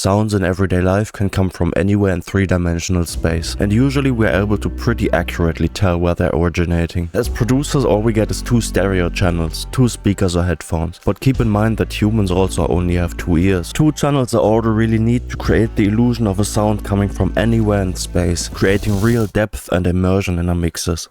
sounds in everyday life can come from anywhere in three-dimensional space, and usually we're able to pretty accurately tell where they're originating. As producers, all we get is 2 stereo channels, 2 speakers or headphones, but keep in mind that humans also only have 2 ears. 2 channels are all we really need to create the illusion of a sound coming from anywhere in space, creating real depth and immersion in our mixes.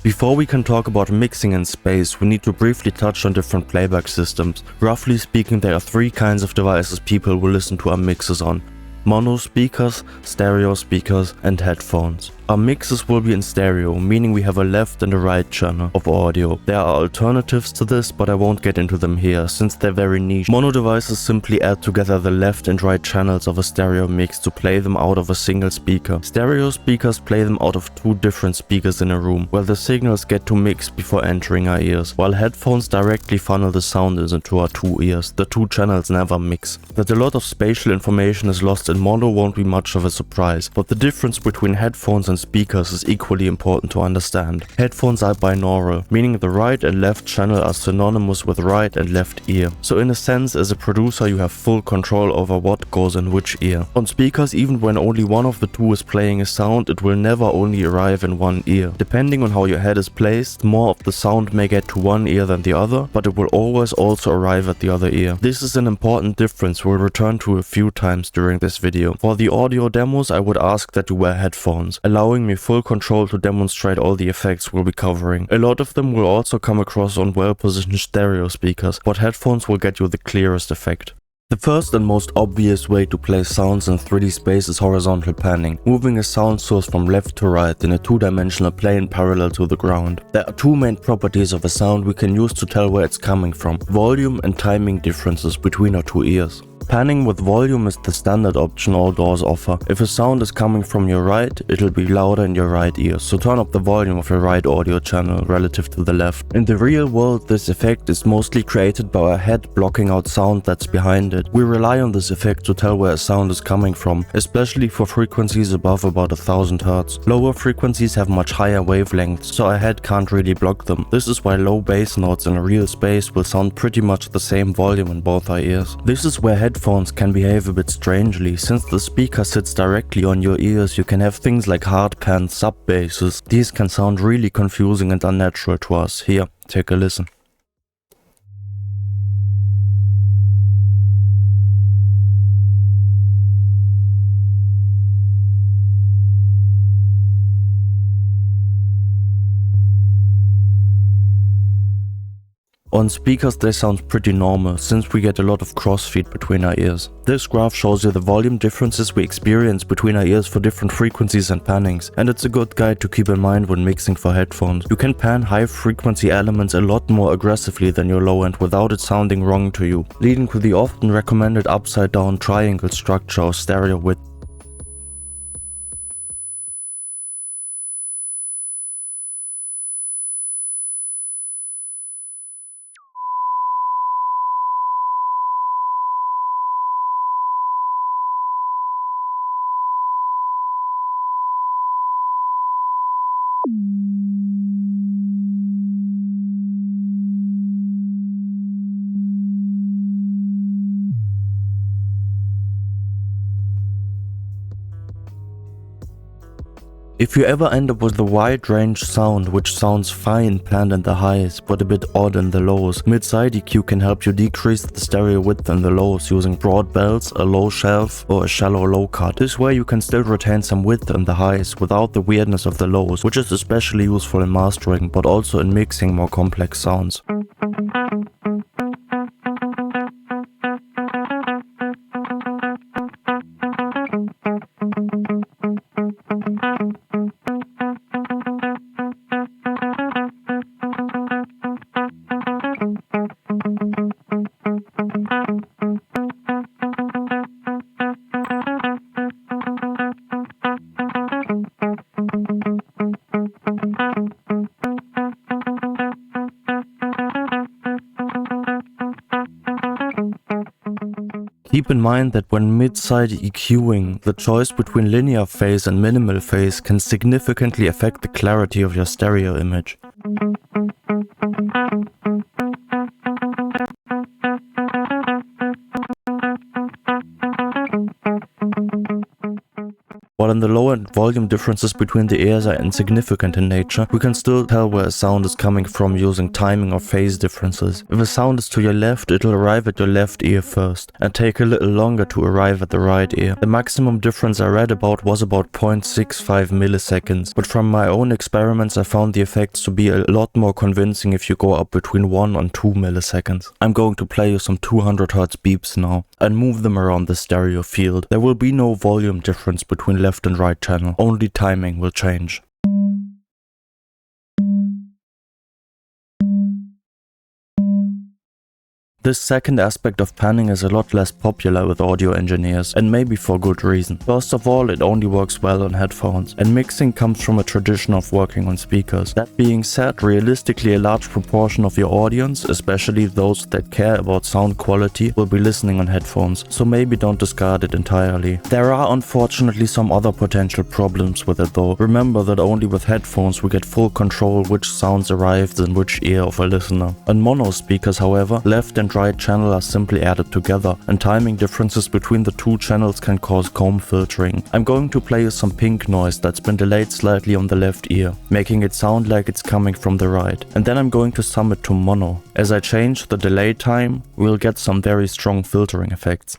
Before we can talk about mixing in space, we need to briefly touch on different playback systems. Roughly speaking, there are 3 kinds of devices people will listen to our mixes on: mono speakers, stereo speakers, and headphones. Our mixes will be in stereo, meaning we have a left and a right channel of audio. There are alternatives to this, but I won't get into them here, since they're very niche. Mono devices simply add together the left and right channels of a stereo mix to play them out of a single speaker. Stereo speakers play them out of 2 different speakers in a room, where the signals get to mix before entering our ears, while headphones directly funnel the sound into our 2 ears. The 2 channels never mix. That a lot of spatial information is lost in mono won't be much of a surprise, but the difference between headphones and speakers is equally important to understand. Headphones are binaural, meaning the right and left channel are synonymous with right and left ear. So in a sense, as a producer, you have full control over what goes in which ear. On speakers, even when only one of the 2 is playing a sound, it will never only arrive in one ear. Depending on how your head is placed, more of the sound may get to one ear than the other, but it will always also arrive at the other ear. This is an important difference we'll return to a few times during this video. For the audio demos, I would ask that you wear headphones, allowing me full control to demonstrate all the effects we'll be covering. A lot of them will also come across on well-positioned stereo speakers, but headphones will get you the clearest effect. The first and most obvious way to play sounds in 3D space is horizontal panning, moving a sound source from left to right in a 2-dimensional plane parallel to the ground. There are 2 main properties of a sound we can use to tell where it's coming from: volume and timing differences between our 2 ears. Panning with volume is the standard option all DAWs offer. If a sound is coming from your right, it'll be louder in your right ear, so turn up the volume of your right audio channel relative to the left. In the real world, this effect is mostly created by our head blocking out sound that's behind it. We rely on this effect to tell where a sound is coming from, especially for frequencies above about 1000 Hz. Lower frequencies have much higher wavelengths, so our head can't really block them. This is why low bass notes in a real space will sound pretty much the same volume in both our ears. This is where headphones can behave a bit strangely. Since the speaker sits directly on your ears, you can have things like hard pan sub basses. These can sound really confusing and unnatural to us. Here, take a listen. On speakers they sound pretty normal, since we get a lot of crossfeed between our ears. This graph shows you the volume differences we experience between our ears for different frequencies and pannings, and it's a good guide to keep in mind when mixing for headphones. You can pan high frequency elements a lot more aggressively than your low end without it sounding wrong to you, leading to the often recommended upside down triangle structure or stereo width. If you ever end up with a wide range sound which sounds fine panned in the highs but a bit odd in the lows, mid-side EQ can help you decrease the stereo width in the lows using broad bells, a low shelf or a shallow low cut. This way you can still retain some width in the highs without the weirdness of the lows, which is especially useful in mastering but also in mixing more complex sounds. Keep in mind that when mid-side EQing, the choice between linear phase and minimal phase can significantly affect the clarity of your stereo image. when the low and volume differences between the ears are insignificant in nature, we can still tell where a sound is coming from using timing or phase differences. If a sound is to your left, it'll arrive at your left ear first, and take a little longer to arrive at the right ear. The maximum difference I read about was about 0.65 milliseconds, but from my own experiments I found the effects to be a lot more convincing if you go up between 1 and 2 milliseconds. I'm going to play you some 200 Hz beeps now, and move them around the stereo field. There will be no volume difference between left and right channel, only timing will change. This second aspect of panning is a lot less popular with audio engineers, and maybe for good reason. First of all, it only works well on headphones, and mixing comes from a tradition of working on speakers. That being said, realistically a large proportion of your audience, especially those that care about sound quality, will be listening on headphones, so maybe don't discard it entirely. There are unfortunately some other potential problems with it though. Remember that only with headphones we get full control which sounds arrives in which ear of a listener. On mono speakers, however, left and right channel are simply added together, and timing differences between the two channels can cause comb filtering. I'm going to play you some pink noise that's been delayed slightly on the left ear, making it sound like it's coming from the right, and then I'm going to sum it to mono. As I change the delay time, we'll get some very strong filtering effects.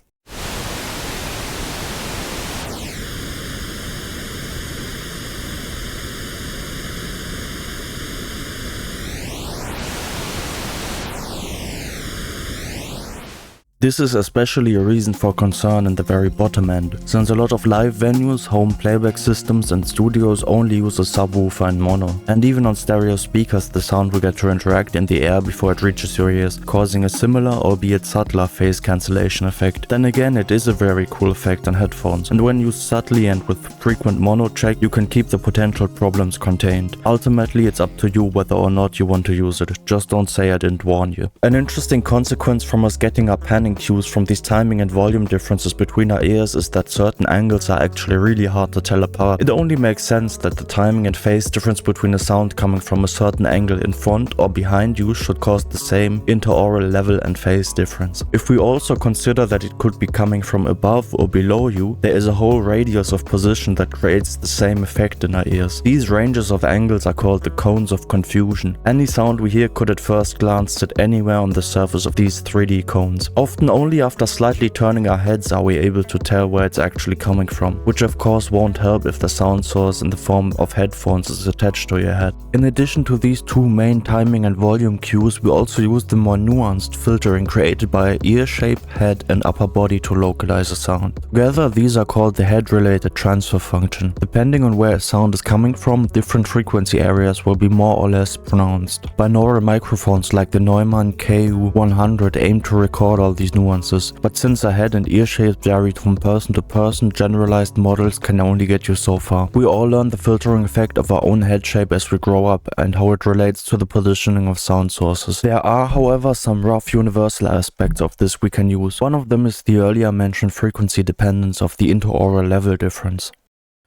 This is especially a reason for concern in the very bottom end, since a lot of live venues, home playback systems and studios only use a subwoofer and mono. And even on stereo speakers the sound will get to interact in the air before it reaches your ears, causing a similar albeit subtler phase cancellation effect. Then again, it is a very cool effect on headphones, and when used subtly and with frequent mono check you can keep the potential problems contained. Ultimately it's up to you whether or not you want to use it, just don't say I didn't warn you. An interesting consequence from us getting our panning cues from these timing and volume differences between our ears is that certain angles are actually really hard to tell apart. It only makes sense that the timing and phase difference between a sound coming from a certain angle in front or behind you should cause the same interaural level and phase difference. If we also consider that it could be coming from above or below you, there is a whole radius of position that creates the same effect in our ears. These ranges of angles are called the cones of confusion. Any sound we hear could at first glance sit anywhere on the surface of these 3D cones. Often only after slightly turning our heads are we able to tell where it's actually coming from, which of course won't help if the sound source in the form of headphones is attached to your head. In addition to these two main timing and volume cues, we also use the more nuanced filtering created by ear shape, head and upper body to localize a sound. Together these are called the head-related transfer function. Depending on where a sound is coming from, different frequency areas will be more or less pronounced. Binaural microphones like the Neumann KU100 aim to record all these nuances, but since our head and ear shapes vary from person to person, generalized models can only get you so far. We all learn the filtering effect of our own head shape as we grow up and how it relates to the positioning of sound sources. There are, however, some rough universal aspects of this we can use. One of them is the earlier mentioned frequency dependence of the interaural level difference.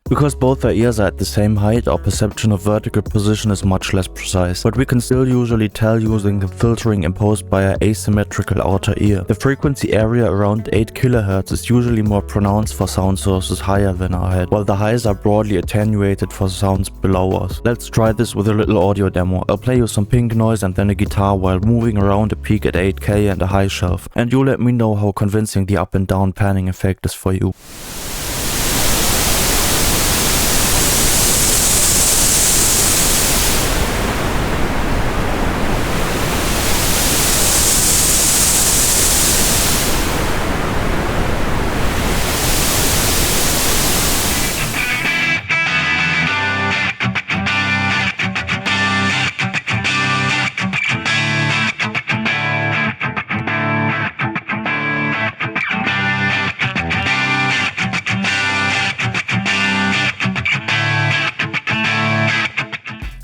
Because both our ears are at the same height, our perception of vertical position is much less precise, but we can still usually tell using the filtering imposed by our asymmetrical outer ear. The frequency area around 8 kHz is usually more pronounced for sound sources higher than our head, while the highs are broadly attenuated for sounds below us. Let's try this with a little audio demo. I'll play you some pink noise and then a guitar while moving around a peak at 8K and a high shelf, and you let me know how convincing the up and down panning effect is for you.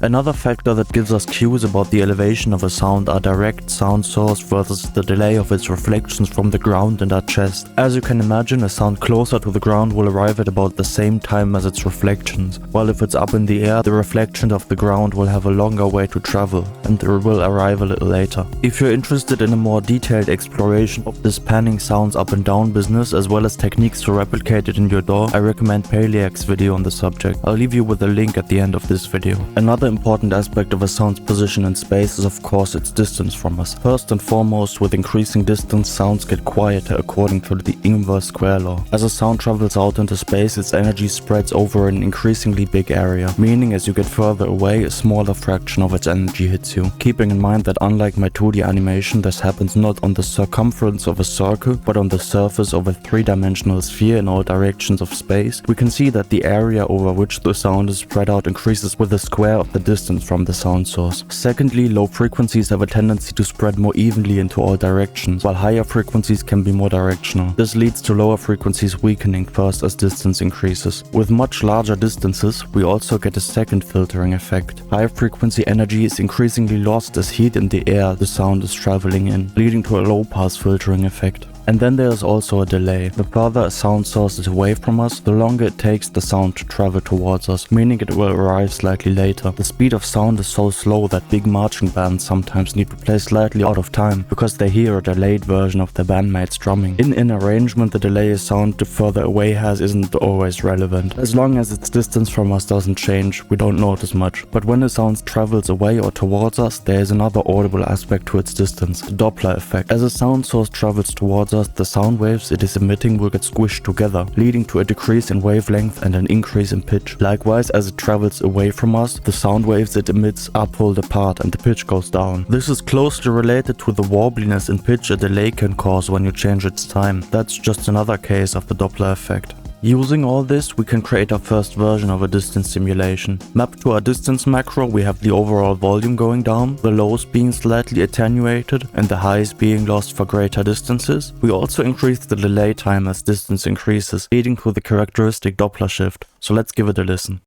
Another factor that gives us cues about the elevation of a sound are direct sound source versus the delay of its reflections from the ground and our chest. As you can imagine, a sound closer to the ground will arrive at about the same time as its reflections, while if it's up in the air, the reflection of the ground will have a longer way to travel, and it will arrive a little later. If you're interested in a more detailed exploration of this panning sounds up and down business, as well as techniques to replicate it in your DAW, I recommend Playback's video on the subject. I'll leave you with a link at the end of this video. Another important aspect of a sound's position in space is of course its distance from us. First and foremost, with increasing distance, sounds get quieter according to the inverse square law. As a sound travels out into space, its energy spreads over an increasingly big area, meaning as you get further away, a smaller fraction of its energy hits you. Keeping in mind that unlike my 2D animation, this happens not on the circumference of a circle, but on the surface of a three-dimensional sphere in all directions of space, we can see that the area over which the sound is spread out increases with the square of the distance from the sound source. Secondly, low frequencies have a tendency to spread more evenly into all directions, while higher frequencies can be more directional. This leads to lower frequencies weakening first as distance increases. With much larger distances, we also get a second filtering effect. High frequency energy is increasingly lost as heat in the air the sound is traveling in, leading to a low pass filtering effect. And then there is also a delay. The further a sound source is away from us, the longer it takes the sound to travel towards us, meaning it will arrive slightly later. The speed of sound is so slow that big marching bands sometimes need to play slightly out of time, because they hear a delayed version of their bandmates drumming. In an arrangement, the delay a sound the further away has isn't always relevant. As long as its distance from us doesn't change, we don't notice much. But when a sound travels away or towards us, there is another audible aspect to its distance, the Doppler effect. As a sound source travels towards us, the sound waves it is emitting will get squished together, leading to a decrease in wavelength and an increase in pitch. Likewise, as it travels away from us, the sound waves it emits are pulled apart and the pitch goes down. This is closely related to the wobbliness in pitch a delay can cause when you change its time. That's just another case of the Doppler effect. Using all this, we can create our first version of a distance simulation. Mapped to our distance macro, we have the overall volume going down, the lows being slightly attenuated, and the highs being lost for greater distances. We also increase the delay time as distance increases, leading to the characteristic Doppler shift. So let's give it a listen.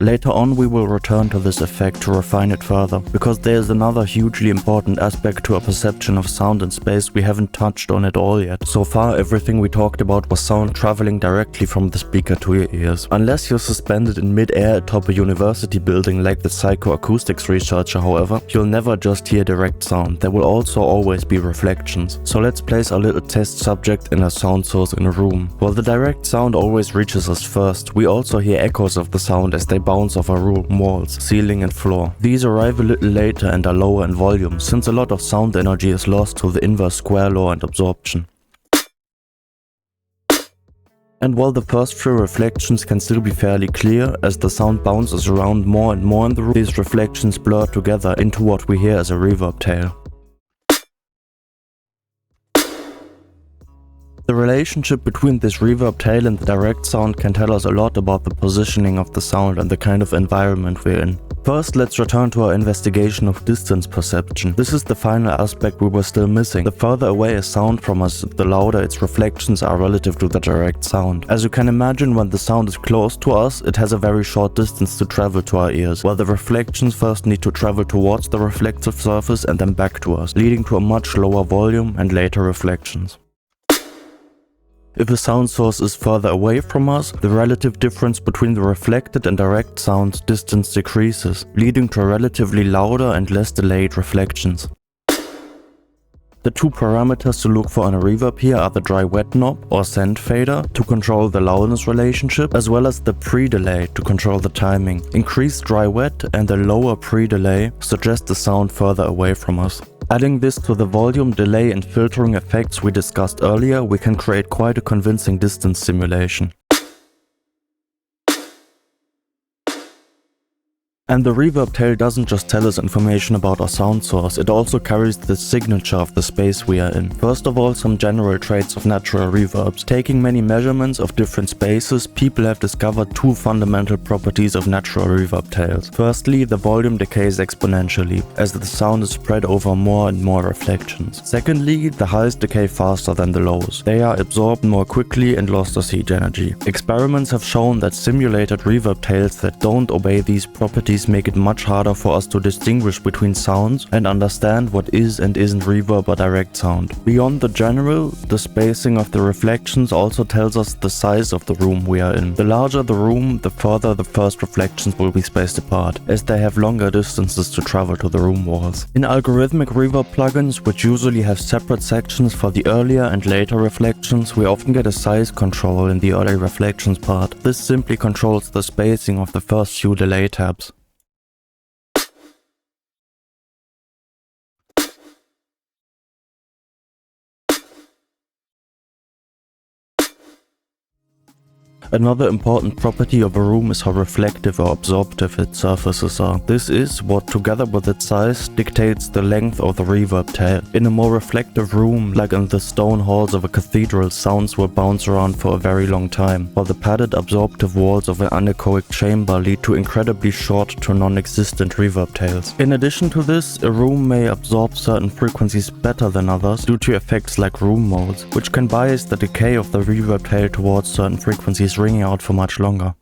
Later on we will return to this effect to refine it further, because there is another hugely important aspect to our perception of sound in space we haven't touched on at all yet. So far everything we talked about was sound traveling directly from the speaker to your ears. Unless you're suspended in mid-air atop a university building like the Psychoacoustics researcher, however, you'll never just hear direct sound, there will also always be reflections. So let's place our little test subject in a sound source in a room. While the direct sound always reaches us first, we also hear echoes of the sound as they bounce off our room walls, ceiling and floor. These arrive a little later and are lower in volume, since a lot of sound energy is lost to the inverse square law and absorption. And while the first few reflections can still be fairly clear, as the sound bounces around more and more in the room, these reflections blur together into what we hear as a reverb tail. The relationship between this reverb tail and the direct sound can tell us a lot about the positioning of the sound and the kind of environment we're in. First, let's return to our investigation of distance perception. This is the final aspect we were still missing. The further away a sound from us, the louder its reflections are relative to the direct sound. As you can imagine, when the sound is close to us, it has a very short distance to travel to our ears, while the reflections first need to travel towards the reflective surface and then back to us, leading to a much lower volume and later reflections. If a sound source is further away from us, the relative difference between the reflected and direct sound distance decreases, leading to relatively louder and less delayed reflections. The two parameters to look for on a reverb here are the dry-wet knob or send fader to control the loudness relationship, as well as the pre-delay to control the timing. Increased dry-wet and a lower pre-delay suggest the sound further away from us. Adding this to the volume, delay and filtering effects we discussed earlier, we can create quite a convincing distance simulation. And the reverb tail doesn't just tell us information about our sound source, it also carries the signature of the space we are in. First of all, some general traits of natural reverbs. Taking many measurements of different spaces, people have discovered two fundamental properties of natural reverb tails. Firstly, the volume decays exponentially, as the sound is spread over more and more reflections. Secondly, the highs decay faster than the lows. They are absorbed more quickly and lost as heat energy. Experiments have shown that simulated reverb tails that don't obey these properties make it much harder for us to distinguish between sounds and understand what is and isn't reverb or direct sound. Beyond the general, the spacing of the reflections also tells us the size of the room we are in. The larger the room, the further the first reflections will be spaced apart, as they have longer distances to travel to the room walls. In algorithmic reverb plugins, which usually have separate sections for the earlier and later reflections, we often get a size control in the early reflections part. This simply controls the spacing of the first few delay tabs. Another important property of a room is how reflective or absorptive its surfaces are. This is what, together with its size, dictates the length of the reverb tail. In a more reflective room, like in the stone halls of a cathedral, sounds will bounce around for a very long time, while the padded absorptive walls of an anechoic chamber lead to incredibly short to non-existent reverb tails. In addition to this, a room may absorb certain frequencies better than others due to effects like room modes, which can bias the decay of the reverb tail towards certain frequencies, ringing out for much longer.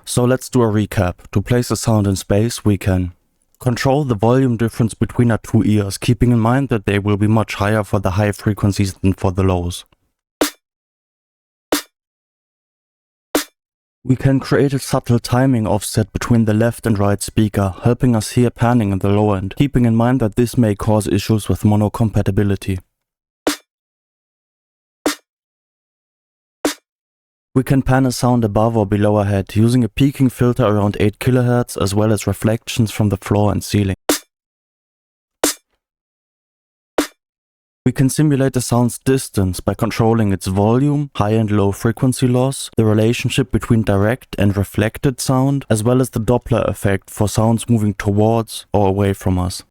So let's do a recap. To place a sound in space, we can control the volume difference between our two ears, keeping in mind that they will be much higher for the high frequencies than for the lows. We can create a subtle timing offset between the left and right speaker, helping us hear panning in the low end, keeping in mind that this may cause issues with monocompatibility. We can pan a sound above or below our head, using a peaking filter around 8 kHz as well as reflections from the floor and ceiling. We can simulate the sound's distance by controlling its volume, high and low frequency loss, the relationship between direct and reflected sound, as well as the Doppler effect for sounds moving towards or away from us.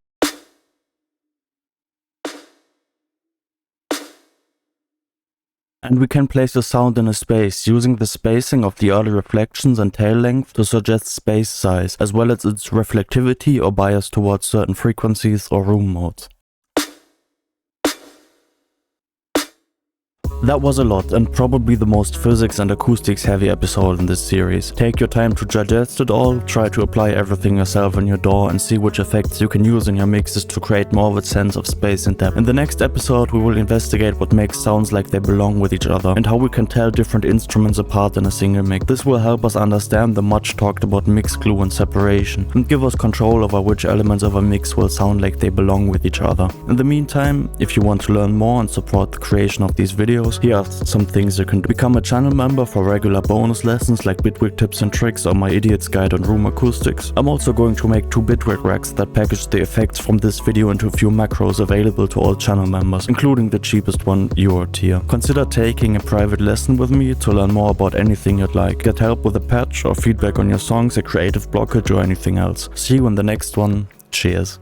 And we can place a sound in a space, using the spacing of the early reflections and tail length to suggest space size, as well as its reflectivity or bias towards certain frequencies or room modes. That was a lot, and probably the most physics and acoustics heavy episode in this series. Take your time to digest it all, try to apply everything yourself in your DAW and see which effects you can use in your mixes to create more of a sense of space and depth. In the next episode we will investigate what makes sounds like they belong with each other, and how we can tell different instruments apart in a single mix. This will help us understand the much talked about mix glue and separation, and give us control over which elements of a mix will sound like they belong with each other. In the meantime, if you want to learn more and support the creation of these videos, here are some things you can do. Become a channel member for regular bonus lessons like Bitwig tips and tricks or my idiot's guide on room acoustics. I'm also going to make 2 Bitwig racks that package the effects from this video into a few macros available to all channel members, including the cheapest one, your tier. Consider taking a private lesson with me to learn more about anything you'd like. Get help with a patch or feedback on your songs, a creative blockage or anything else. See you in the next one. Cheers.